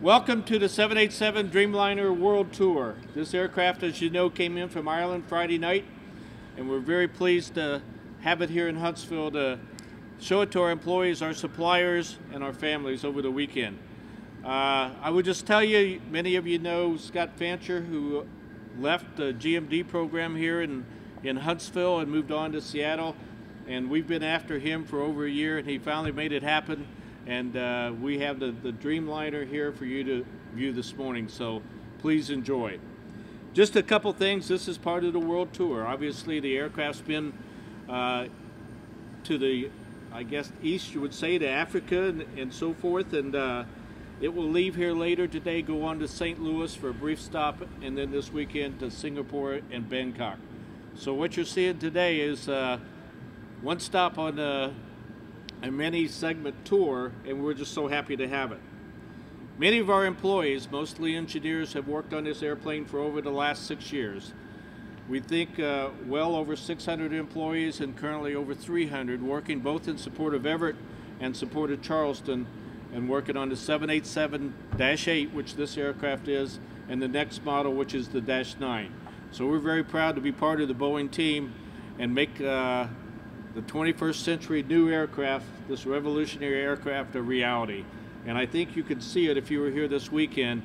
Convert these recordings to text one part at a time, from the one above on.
Welcome to the 787 Dreamliner World Tour. This aircraft, as you know, came in from Ireland Friday night, and we're very pleased to have it here in Huntsville to show it to our employees, our suppliers, and our families over the weekend. I would just tell you, many of you know Scott Fancher, who left the GMD program here in Huntsville and moved on to Seattle, and we've been after him for over a year, and he finally made it happen. And we have the Dreamliner here for you to view this morning, so please enjoy. Just a couple things. This is part of the World Tour. Obviously, the aircraft's been to the, I guess, east, you would say, to Africa and so forth, and it will leave here later today, go on to St. Louis for a brief stop, and then this weekend to Singapore and Bangkok. So what you're seeing today is one stop on a many segment tour, and we're just so happy to have it. Many of our employees, mostly engineers, have worked on this airplane for over the last 6 years. We think well over 600 employees and currently over 300 working both in support of Everett and support of Charleston, and working on the 787-8, which this aircraft is, and the next model, which is the -9. So we're very proud to be part of the Boeing team and make the 21st century new aircraft, this revolutionary aircraft, a reality. And I think you can see it if you were here this weekend.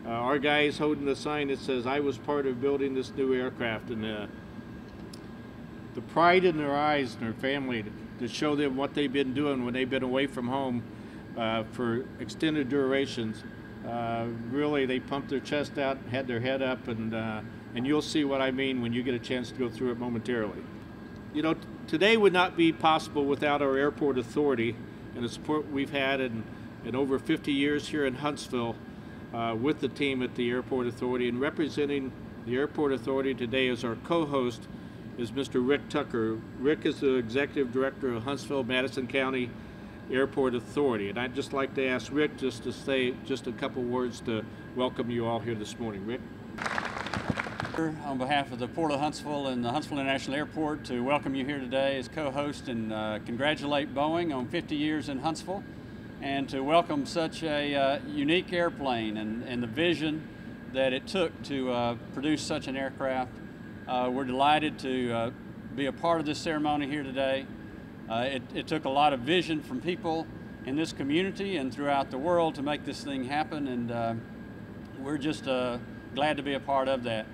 Our guy is holding the sign that says, "I was part of building this new aircraft," and the pride in their eyes and their family to show them what they've been doing when they've been away from home for extended durations. Really, they pumped their chest out, had their head up, and you'll see what I mean when you get a chance to go through it momentarily. You know, today would not be possible without our airport authority and the support we've had in over 50 years here in Huntsville with the team at the airport authority. And representing the airport authority today as our co-host is Mr. Rick Tucker. Rick is the executive director of Huntsville-Madison County Airport Authority. And I'd just like to ask Rick just to say just a couple words to welcome you all here this morning. Rick? On behalf of the Port of Huntsville and the Huntsville International Airport, to welcome you here today as co-host and congratulate Boeing on 50 years in Huntsville, and to welcome such a unique airplane and the vision that it took to produce such an aircraft. We're delighted to be a part of this ceremony here today. It took a lot of vision from people in this community and throughout the world to make this thing happen, and we're just glad to be a part of that.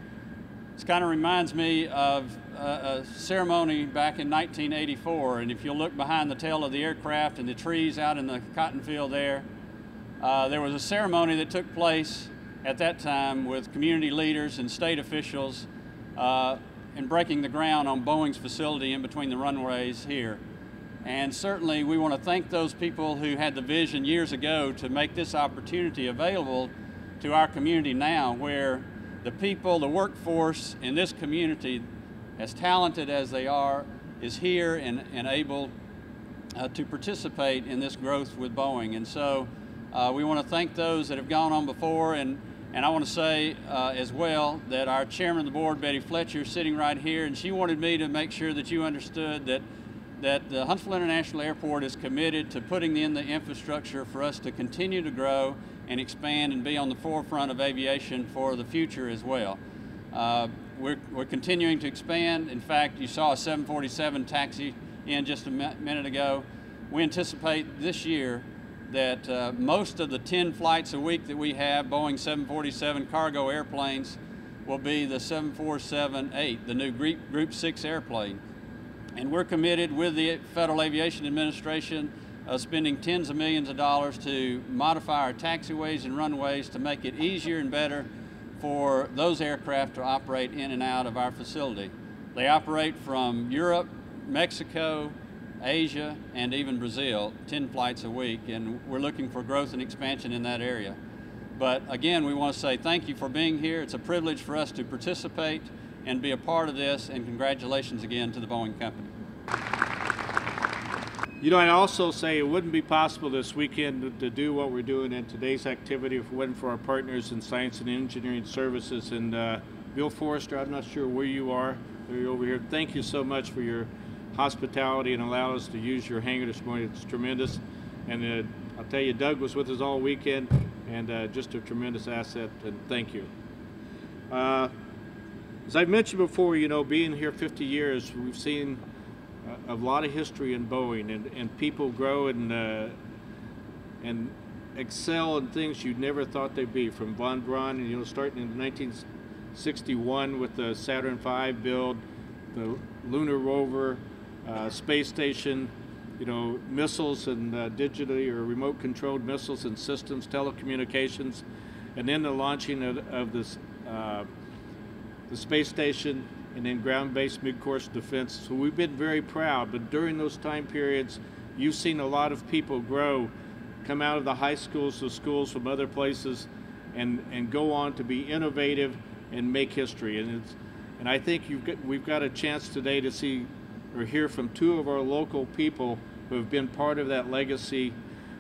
This kind of reminds me of a ceremony back in 1984, and if you look behind the tail of the aircraft and the trees out in the cotton field there was a ceremony that took place at that time with community leaders and state officials in breaking the ground on Boeing's facility in between the runways here. And certainly we want to thank those people who had the vision years ago to make this opportunity available to our community now, where the people, the workforce in this community, as talented as they are, is here and able to participate in this growth with Boeing. And so we want to thank those that have gone on before, and I want to say as well that our chairman of the board, Betty Fletcher, is sitting right here, and she wanted me to make sure that you understood that the Huntsville International Airport is committed to putting in the infrastructure for us to continue to grow and expand and be on the forefront of aviation for the future as well. We're continuing to expand. In fact, you saw a 747 taxi in just a minute ago. We anticipate this year that most of the 10 flights a week that we have, Boeing 747 cargo airplanes, will be the 747-8, the new Group 6 airplane. And we're committed with the Federal Aviation Administration spending tens of millions of dollars to modify our taxiways and runways to make it easier and better for those aircraft to operate in and out of our facility. They operate from Europe, Mexico, Asia, and even Brazil, 10 flights a week, and we're looking for growth and expansion in that area. But again, we want to say thank you for being here. It's a privilege for us to participate and be a part of this, and congratulations again to the Boeing company. You know, I'd also say it wouldn't be possible this weekend to do what we're doing in today's activity if it wasn't for our partners in science and engineering services. And Bill Forrester, I'm not sure where you are. You're over here. Thank you so much for your hospitality and allowing us to use your hangar this morning. It's tremendous. And I'll tell you, Doug was with us all weekend. and just a tremendous asset, and thank you. As I mentioned before, you know, being here 50 years, we've seen a lot of history in Boeing, and people grow and excel in things you never thought they'd be. From von Braun, and you know, starting in 1961 with the Saturn V build, the lunar rover, space station, you know, missiles and digitally or remote controlled missiles and systems, telecommunications, and then the launching of this the space station, and then ground-based mid-course defense. So we've been very proud, but during those time periods, you've seen a lot of people grow, come out of the high schools to schools from other places, and go on to be innovative and make history. And I think we've got a chance today to see or hear from two of our local people who have been part of that legacy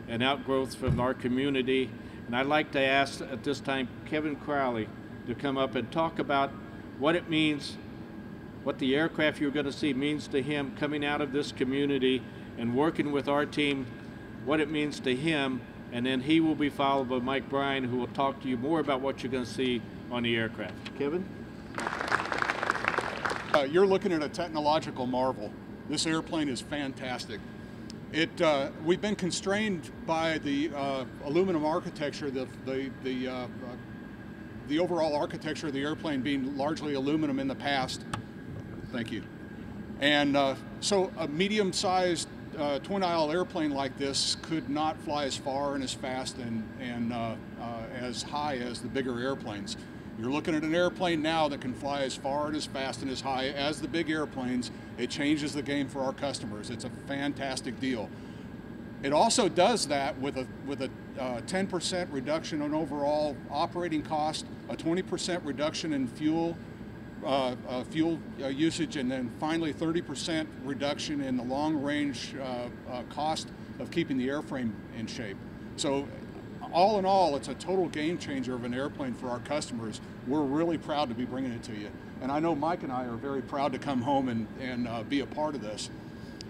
and outgrowth from our community. And I'd like to ask at this time Kevin Crowley to come up and talk about what it means, what the aircraft you're going to see means to him coming out of this community and working with our team, what it means to him, and then he will be followed by Mike Bryan, who will talk to you more about what you're going to see on the aircraft. Kevin? You're looking at a technological marvel. This airplane is fantastic. We've been constrained by the aluminum architecture, the overall architecture of the airplane being largely aluminum in the past. Thank you. And so a medium-sized twin-aisle airplane like this could not fly as far and as fast and as high as the bigger airplanes. You're looking at an airplane now that can fly as far and as fast and as high as the big airplanes. It changes the game for our customers. It's a fantastic deal. It also does that with a 10% reduction in overall operating cost, a 20% reduction in fuel usage, and then finally 30% reduction in the long-range cost of keeping the airframe in shape. So all in all, it's a total game changer of an airplane for our customers. We're really proud to be bringing it to you. And I know Mike and I are very proud to come home and be a part of this.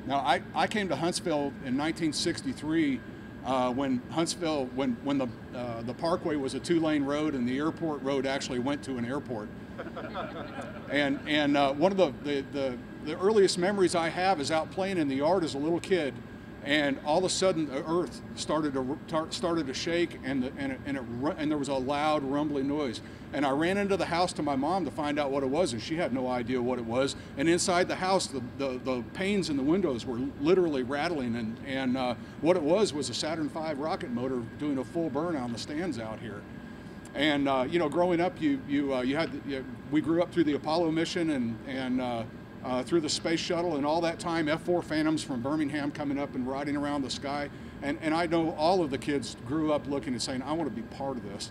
Now, I came to Huntsville in 1963 when the Parkway was a 2-lane road and the airport road actually went to an airport. And one of the earliest memories I have is out playing in the yard as a little kid, and all of a sudden the earth started to shake, and there was a loud rumbling noise. And I ran into the house to my mom to find out what it was, and she had no idea what it was. And inside the house, the panes in the windows were literally rattling, and what it was a Saturn V rocket motor doing a full burn on the stands out here. And you know, growing up, we grew up through the Apollo mission and through the space shuttle, and all that time, F-4 Phantoms from Birmingham coming up and riding around the sky. And I know all of the kids grew up looking and saying, I want to be part of this.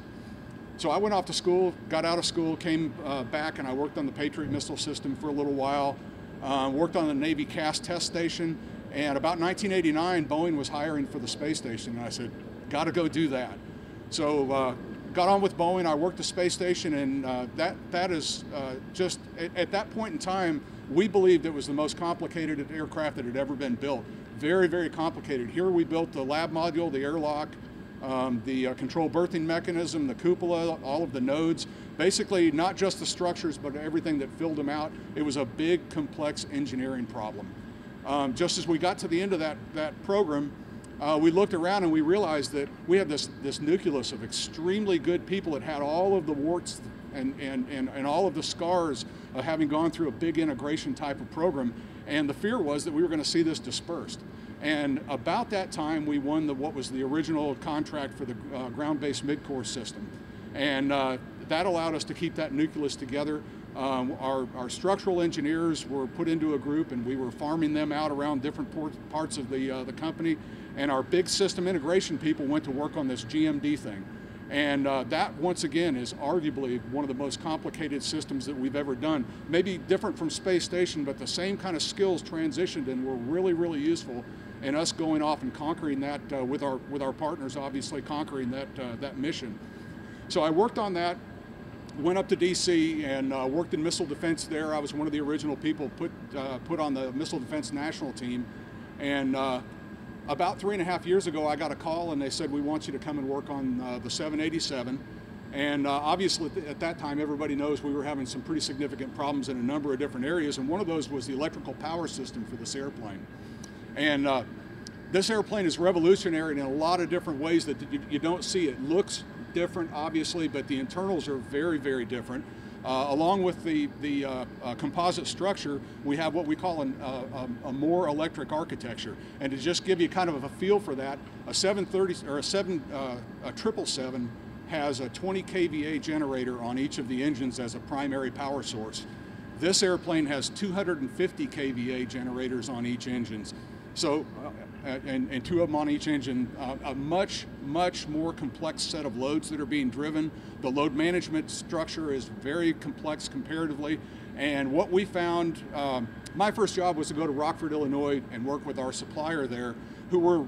So I went off to school, got out of school, came back, and I worked on the Patriot missile system for a little while, worked on the Navy CAS test station, and about 1989, Boeing was hiring for the space station, and I said, got to go do that. So got on with Boeing, I worked the space station, and that is just, at that point in time, we believed it was the most complicated aircraft that had ever been built. Very, very complicated. Here we built the lab module, the airlock, the control berthing mechanism, the cupola, all of the nodes. Basically, not just the structures, but everything that filled them out. It was a big, complex engineering problem. Just as we got to the end of that program, we looked around and we realized that we had this nucleus of extremely good people that had all of the warts and all of the scars of having gone through a big integration type of program. And the fear was that we were going to see this dispersed. And about that time, we won what was the original contract for the ground-based mid-course system. And that allowed us to keep that nucleus together. Our structural engineers were put into a group, and we were farming them out around different parts of the company. And our big system integration people went to work on this GMD thing. And that, once again, is arguably one of the most complicated systems that we've ever done. Maybe different from Space Station, but the same kind of skills transitioned and were really, really useful in us going off and conquering that with our partners, obviously conquering that mission. So I worked on that, went up to DC and worked in missile defense there. I was one of the original people put on the Missile Defense National Team, and about 3.5 years ago, I got a call and they said, we want you to come and work on the 787. And obviously at that time, everybody knows we were having some pretty significant problems in a number of different areas, and one of those was the electrical power system for this airplane. And this airplane is revolutionary in a lot of different ways that you don't see. It looks different, obviously, but the internals are very, very different. Along with the composite structure, we have what we call a more electric architecture. And to just give you kind of a feel for that, a 730 or a 777 has a 20 kVA generator on each of the engines as a primary power source. This airplane has 250 kVA generators on each engine. So, and 2 of them on each engine, a much more complex set of loads that are being driven. The load management structure is very complex comparatively. And what we found, my first job was to go to Rockford, Illinois and work with our supplier there, who were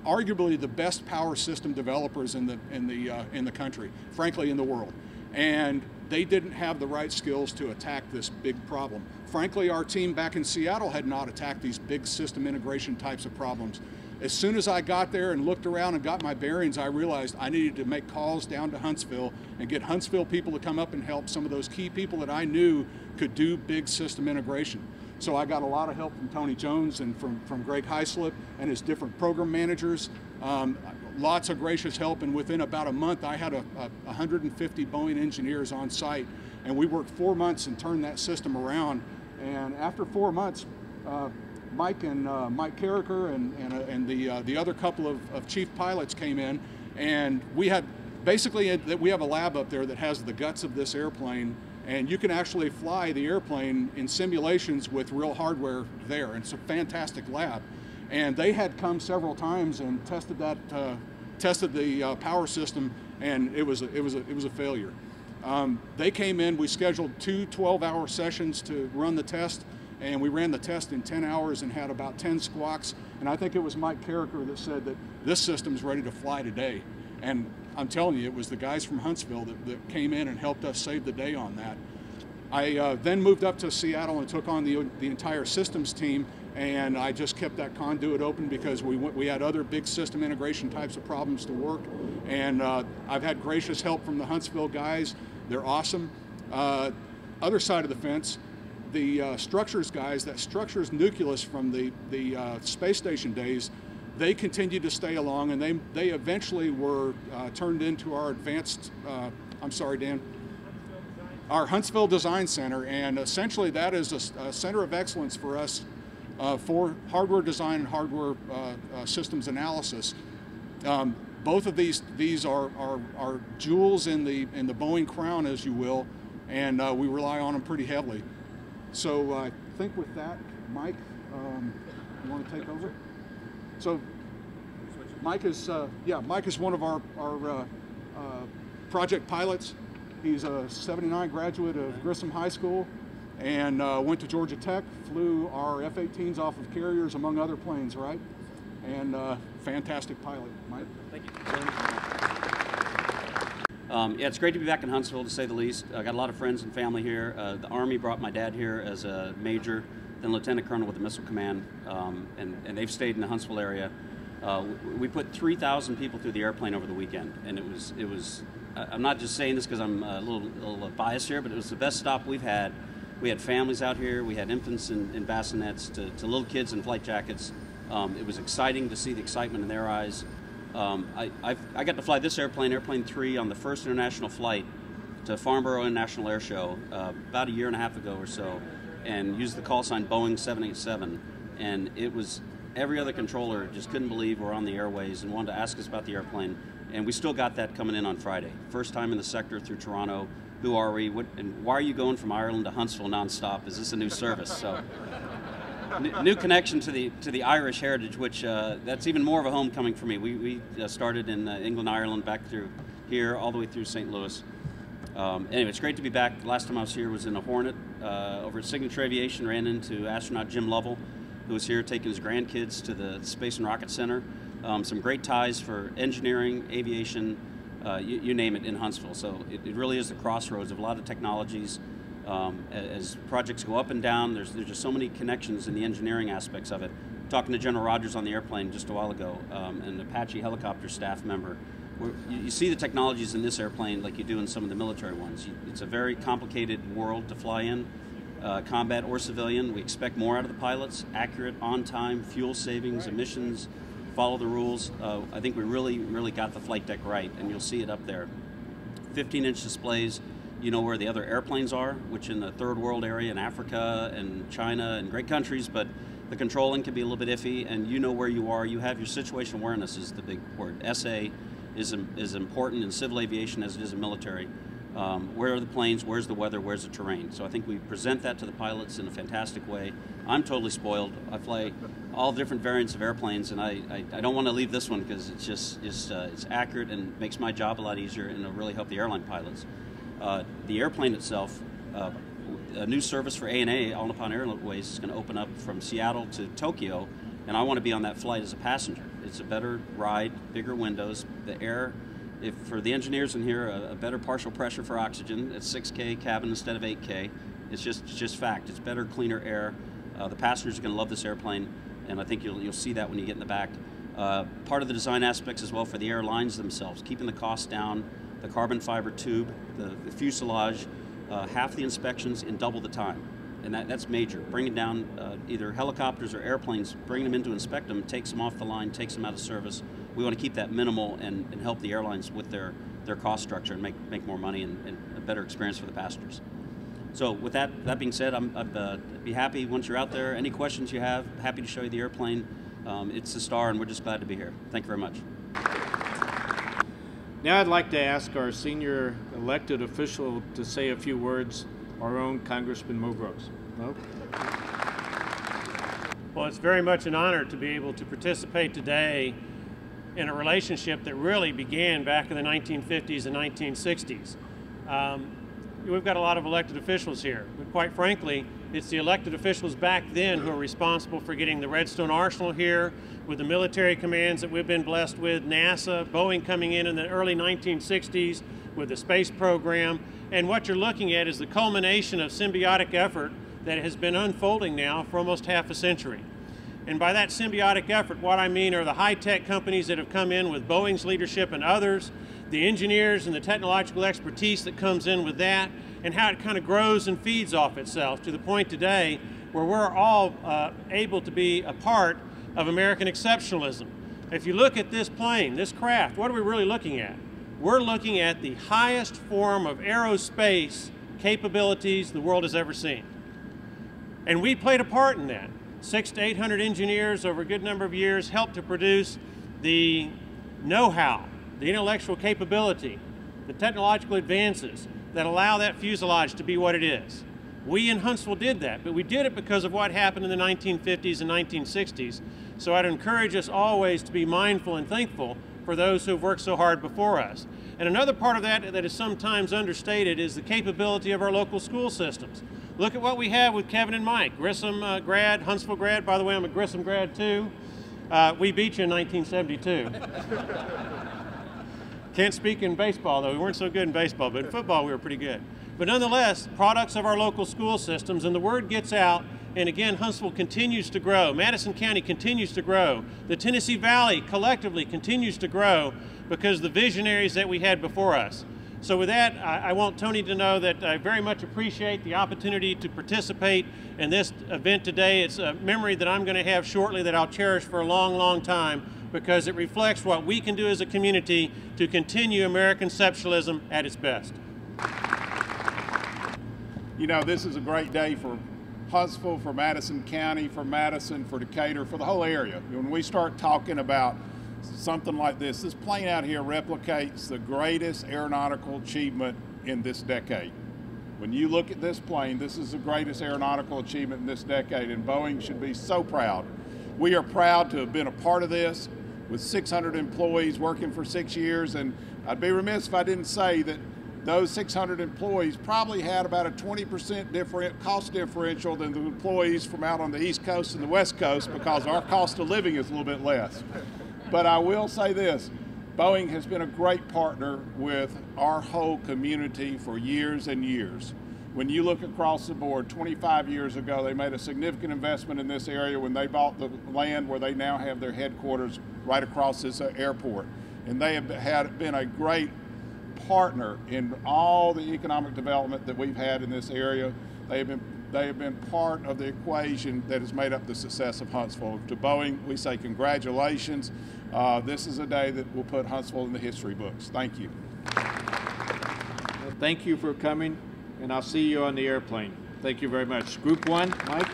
arguably the best power system developers in the country, frankly in the world. And they didn't have the right skills to attack this big problem. Frankly, our team back in Seattle had not attacked these big system integration types of problems. As soon as I got there and looked around and got my bearings, I realized I needed to make calls down to Huntsville and get Huntsville people to come up and help some of those key people that I knew could do big system integration. So I got a lot of help from Tony Jones and from Greg Heislip and his different program managers. Lots of gracious help, and within about a month I had 150 Boeing engineers on site, and we worked 4 months and turned that system around. And after 4 months, Mike Carricker and the other couple of chief pilots came in, and we had basically we have a lab up there that has the guts of this airplane, and you can actually fly the airplane in simulations with real hardware there. And it's a fantastic lab. And they had come several times and tested the power system, and it was a failure. They came in. We scheduled 2 12-hour sessions to run the test, and we ran the test in 10 hours and had about 10 squawks. And I think it was Mike Carricker that said that this system's ready to fly today. And I'm telling you, it was the guys from Huntsville that came in and helped us save the day on that. I then moved up to Seattle and took on the entire systems team, and I just kept that conduit open because we had other big system integration types of problems to work. And I've had gracious help from the Huntsville guys. They're awesome. Other side of the fence, the structures guys, that structures nucleus from the space station days, they continued to stay along, and they eventually were turned into our advanced, I'm sorry, Dan, our Huntsville Design Center. And essentially that is a center of excellence for us for hardware design and hardware systems analysis. Both of these are jewels in the Boeing crown, as you will, and we rely on them pretty heavily. So I think with that, Mike, you want to take over? So Mike is one of our project pilots. He's a '79 graduate of Grissom High School, and went to Georgia Tech, flew our F-18s off of carriers, among other planes, right? And fantastic pilot. Mike? Thank you. Yeah, it's great to be back in Huntsville, to say the least. I got a lot of friends and family here. The Army brought my dad here as a major, then lieutenant colonel with the Missile Command, and they've stayed in the Huntsville area. We put 3,000 people through the airplane over the weekend, and it was. I'm not just saying this because I'm a little biased here, but it was the best stop we've had. We had families out here. We had infants in bassinets to little kids in flight jackets. It was exciting to see the excitement in their eyes. I got to fly this airplane 3, on the first international flight to Farnborough International Air Show about 1.5 years ago or so, and used the call sign Boeing 787. And it was, every other controller just couldn't believe we're on the airways and wanted to ask us about the airplane. And we still got that coming in on Friday. First time in the sector through Toronto. Who are we? And why are you going from Ireland to Huntsville nonstop? Is this a new service? So, new connection to the Irish heritage, which that's even more of a homecoming for me. We started in England, Ireland, back through here, all the way through St. Louis. Anyway, it's great to be back. Last time I was here was in a Hornet over at Signature Aviation. Ran into astronaut Jim Lovell, who was here taking his grandkids to the Space and Rocket Center. Some great ties for engineering, aviation, you name it, in Huntsville. So it really is the crossroads of a lot of technologies. As projects go up and down, there's just so many connections in the engineering aspects of it. talking to General Rogers on the airplane just a while ago, an Apache helicopter staff member. You see the technologies in this airplane like you do in some of the military ones. It's a very complicated world to fly in, combat or civilian. We expect more out of the pilots: accurate, on time, fuel savings, emissions, follow the rules. I think we really got the flight deck right, and you'll see it up there. 15-inch displays. You know where the other airplanes are, which in the third world area in Africa and China and great countries, but the controlling can be a little bit iffy, and you know where you are. You have your situational awareness is the big word. SA is important in civil aviation as it is in military. Where are the planes, where's the weather, where's the terrain? So I think we present that to the pilots in a fantastic way. I'm totally spoiled. I fly all different variants of airplanes, and I don't want to leave this one because it's accurate and makes my job a lot easier, and it'll really help the airline pilots. The airplane itself, a new service for ANA, All Nippon Airways, is going to open up from Seattle to Tokyo, and I want to be on that flight as a passenger. It's a better ride, bigger windows, the air. If for the engineers in here, a better partial pressure for oxygen. It's 6K cabin instead of 8K. It's just fact. It's better, cleaner air. The passengers are going to love this airplane, and I think you'll see that when you get in the back. Part of the design aspects as well for the airlines themselves, keeping the cost down, the carbon fiber tube, the fuselage, half the inspections in double the time. And that's major. Bringing down either helicopters or airplanes, bringing them in to inspect them, takes them off the line, takes them out of service. We want to keep that minimal and help the airlines with their cost structure and make more money and a better experience for the passengers. So with that being said, I'd be happy once you're out there. Any questions you have, happy to show you the airplane. It's a star, and we're just glad to be here. Thank you very much. Now I'd like to ask our senior elected official to say a few words, our own Congressman Mo Brooks. Mo? Well, it's very much an honor to be able to participate today in a relationship that really began back in the 1950s and 1960s. We've got a lot of elected officials here, but quite frankly, it's the elected officials back then who are responsible for getting the Redstone Arsenal here, with the military commands that we've been blessed with, NASA, Boeing coming in the early 1960s with the space program. And what you're looking at is the culmination of symbiotic effort that has been unfolding now for almost half a century. And by that symbiotic effort, what I mean are the high-tech companies that have come in with Boeing's leadership and others, the engineers and the technological expertise that comes in with that, and how it kind of grows and feeds off itself to the point today where we're all able to be a part of American exceptionalism. If you look at this plane, this craft, what are we really looking at? We're looking at the highest form of aerospace capabilities the world has ever seen. And we played a part in that. 600 to 800 engineers over a good number of years helped to produce the know-how, the intellectual capability, the technological advances that allow that fuselage to be what it is. We in Huntsville did that, but we did it because of what happened in the 1950s and 1960s. So I'd encourage us always to be mindful and thankful for those who have worked so hard before us. And another part of that that is sometimes understated is the capability of our local school systems. Look at what we have with Kevin and Mike, Grissom grad, Huntsville grad. By the way, I'm a Grissom grad too. We beat you in 1972. Can't speak in baseball though. We weren't so good in baseball, but in football we were pretty good. But nonetheless, products of our local school systems, and the word gets out, and again, Huntsville continues to grow. Madison County continues to grow. The Tennessee Valley collectively continues to grow because of the visionaries that we had before us. So with that, I want Tony to know that I very much appreciate the opportunity to participate in this event today. It's a memory that I'm going to have shortly that I'll cherish for a long, long time because it reflects what we can do as a community to continue American exceptionalism at its best. You know, this is a great day for Huntsville, for Madison County, for Madison, for Decatur, for the whole area. When we start talking about something like this plane out here replicates the greatest aeronautical achievement in this decade. When you look at this plane, this is the greatest aeronautical achievement in this decade, and Boeing should be so proud. We are proud to have been a part of this with 600 employees working for 6 years, and I'd be remiss if I didn't say that those 600 employees probably had about a 20% cost differential than the employees from out on the East Coast and the West Coast because our cost of living is a little bit less. But I will say this, Boeing has been a great partner with our whole community for years and years. When you look across the board, 25 years ago, they made a significant investment in this area when they bought the land where they now have their headquarters right across this airport. And they have been a great partner in all the economic development that we've had in this area. They have been part of the equation that has made up the success of Huntsville. To Boeing, we say congratulations. This is a day that will put Huntsville in the history books. Thank you. Thank you for coming, and I'll see you on the airplane. Thank you very much. Group 1, Mike.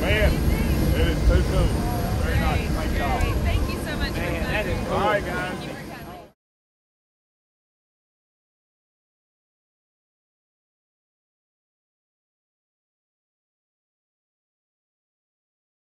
Man, it is too cool. Very nice. Thank y'all. Thank you so much for coming. All right, guys.